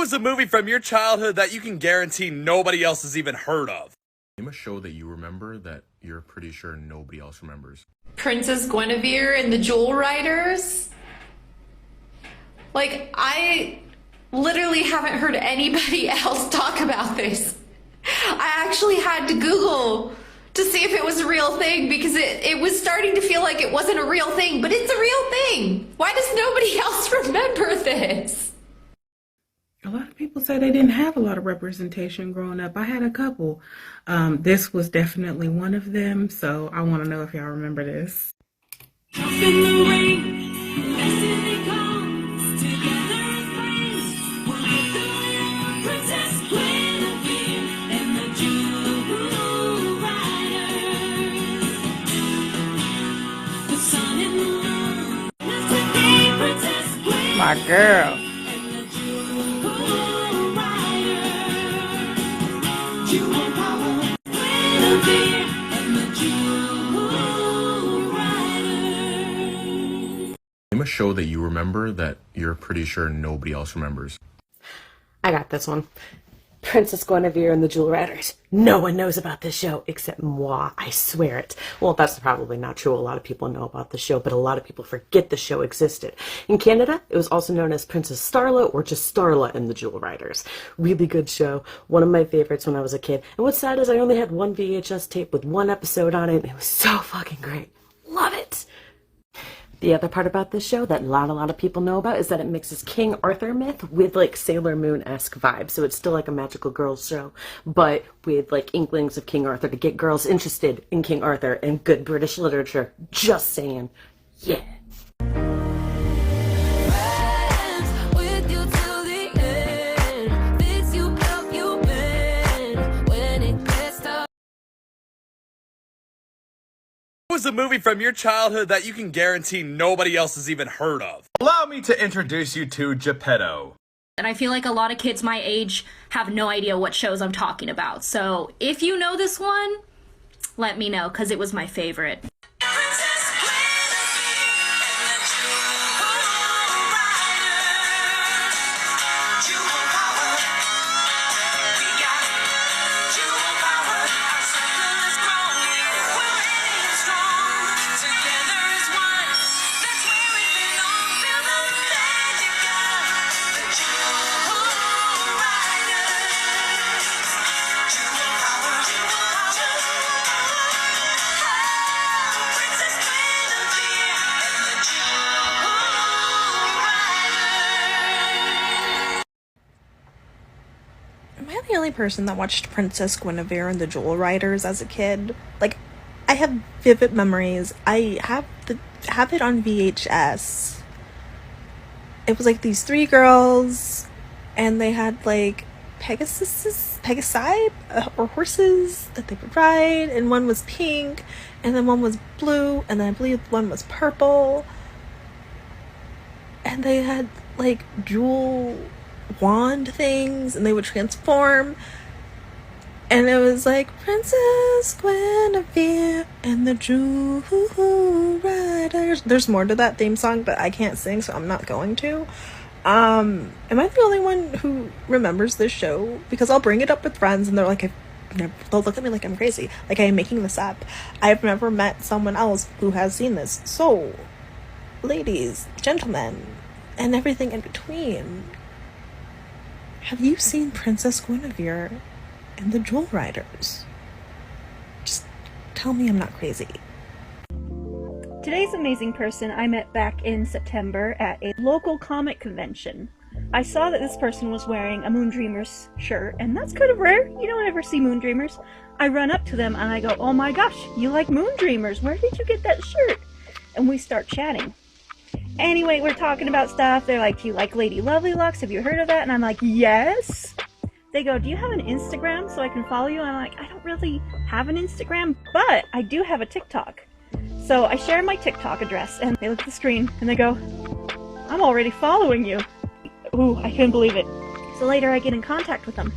Was a movie from your childhood that you can guarantee nobody else has even heard of? Name a show that you remember that you're pretty sure nobody else remembers. Princess Gwenevere and the Jewel Riders. Like, I literally haven't heard anybody else talk about this. I actually had to Google to see if it was a real thing because it was starting to feel like it wasn't a real thing, but it's a real thing. Why does nobody else remember this? A lot of people say they didn't have a lot of representation growing up. I had a couple. This was definitely one of them, so I want to know if y'all remember this. My girl. Name a show that you remember that you're pretty sure nobody else remembers. I got this one. Princess Gwenevere and the Jewel Riders. No one knows about this show except moi, I swear it. Well, that's probably not true. A lot of people know about the show, but a lot of people forget the show existed. In Canada, it was also known as Princess Starla or just Starla and the Jewel Riders. Really good show. One of my favorites when I was a kid. And what's sad is I only had one VHS tape with one episode on it, and it was so fucking great. Love it! The other part about this show that not a lot of people know about is that it mixes King Arthur myth with like Sailor Moon-esque vibes. So it's still like a magical girls show, but with like inklings of King Arthur to get girls interested in King Arthur and good British literature. Just saying. Yeah. Was a movie from your childhood that you can guarantee nobody else has even heard of? Allow me to introduce you to Geppetto. And I feel like a lot of kids my age have no idea what shows I'm talking about. So if you know this one, let me know, because it was my favorite. Am I the only person that watched Princess Gwenevere and the Jewel Riders as a kid? Like, I have vivid memories. I have it on VHS. It was like these three girls, and they had like Pegasi, or horses that they would ride, and one was pink, and then one was blue, and then I believe one was purple, and they had like jewel wand things, and they would transform, and it was like Princess Gwenevere and the Jewel Riders. There's more to that theme song, but I can't sing, so I'm not going to. Am I the only one who remembers this show? Because I'll bring it up with friends, and they're like, they'll look at me like I'm crazy, like I'm making this up. I've never met someone else who has seen this. So, ladies, gentlemen, and everything in between, have you seen Princess Gwenevere and the Jewel Riders? Just tell me I'm not crazy. Today's amazing person I met back in September at a local comic convention. I saw that this person was wearing a Moondreamers shirt, and that's kind of rare. You don't ever see Moondreamers. I run up to them and I go, "Oh my gosh, you like Moondreamers? Where did you get that shirt?" And we start chatting. Anyway, we're talking about stuff. They're like, "Do you like Lady Lovely Locks? Have you heard of that?" And I'm like, "Yes." They go, "Do you have an Instagram so I can follow you?" And I'm like, "I don't really have an Instagram, but I do have a TikTok." So I share my TikTok address, and they look at the screen and they go, "I'm already following you." Ooh, I couldn't believe it. So later I get in contact with them,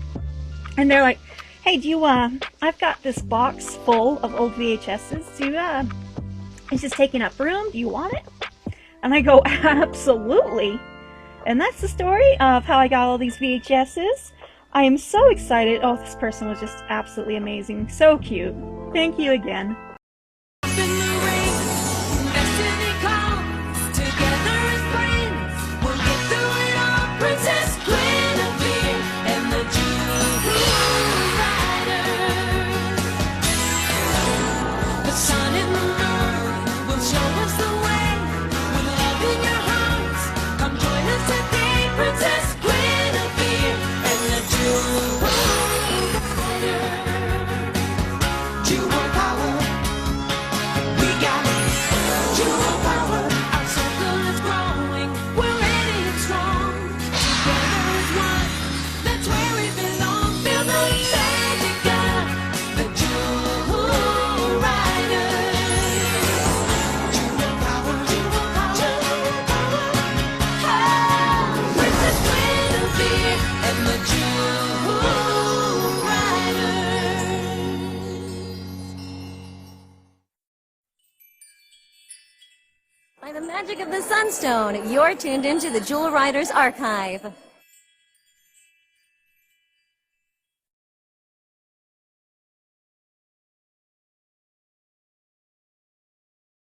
and they're like, "Hey, do you, I've got this box full of old VHSs. Do you, it's just taking up room. Do you want it?" And I go, "Absolutely." And that's the story of how I got all these VHSs. I am so excited. Oh, this person was just absolutely amazing. So cute. Thank you again. Princess Gwenevere and the Jewel Rider. The sun and the moon will show us the way. With love in your hearts, come join us today. Princess Gwenevere and the Jewel Rider. Jewel power, we got jewel power. Our circle is growing, we're ready and strong. Together as one, that's where we belong. Feel the magic of the Jewel Rider. Jewel power, jewel power, oh, Princess Gwenevere and the Jewel Rider. By the magic of the Sunstone, you're tuned into the Jewel Riders Archive.